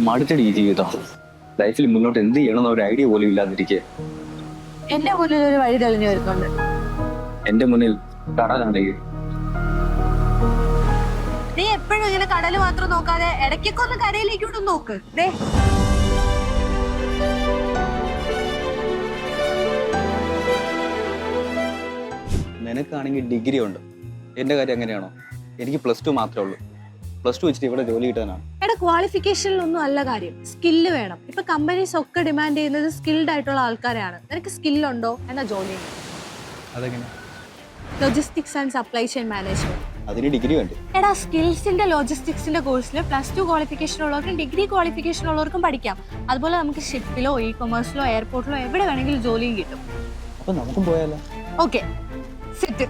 മടുത്തടി ഈ ജീവിതം. ലൈഫിൽ മുന്നോട്ട് എന്ത് ചെയ്യണമെന്ന് ഒരു ഐഡിയ പോലും ഇല്ലാതിരിക്കെ. എന്റെ മുന്നിൽ ഒരു വഴി തെളിഞ്ഞു വരുന്നുണ്ട്. എന്റെ മുന്നിൽ കടലാണെങ്കിൽ നീ എപ്പോഴും ഇങ്ങനെ കടല് മാത്രം നോക്കാതെ ഇടയ്ക്കൊക്കെ ഒന്ന് കരയിലേക്കോട്ട് നോക്ക്. ദേ നിനക്കാണെങ്കിൽ ഡിഗ്രി ഉണ്ട്, എന്റെ കാര്യം എങ്ങനെയാണോ? എനിക്ക് +2 മാത്രമേ ഉള്ളൂ. +2 വെച്ചിട്ട് ഇവിടെ ജോലി കിട്ടാനാണ്. എടാ, ക്വാളിഫിക്കേഷനിലൊന്നും അല്ല കാര്യം, സ്കില്ല് വേണം. ഇപ്പൊ കമ്പനീസ് ഒക്കെ ഡിമാൻഡ് ചെയ്യുന്നത് സ്കിൽഡ് ആയിട്ടുള്ള ആൾക്കാരെയാണ്. നിനക്ക് സ്കില്ലുണ്ടോ എന്നാ ജോലി? അതെങ്ങനെ? Logistics and supply chain management. അതിന് ഡിഗ്രി വേണ്ടേ? എടാ, സ്കിൽസിന്റെ ലോജിസ്റ്റിക്സിന്റെ കോഴ്സിൽ +2 ക്വാളിഫിക്കേഷൻ ഉള്ളവർക്കും ഡിഗ്രി ക്വാളിഫിക്കേഷൻ ഉള്ളവർക്കും പഠിക്കാം. അതുപോലെ നമുക്ക് ഷിപ്പിലോ ഇ-കൊമേഴ്സിലോ എയർപോർട്ടിലോ എവിടെ വേണമെങ്കിലും ജോലിയും കിട്ടും. അപ്പൊ നമുക്കും പോയാലോ? Okay, set.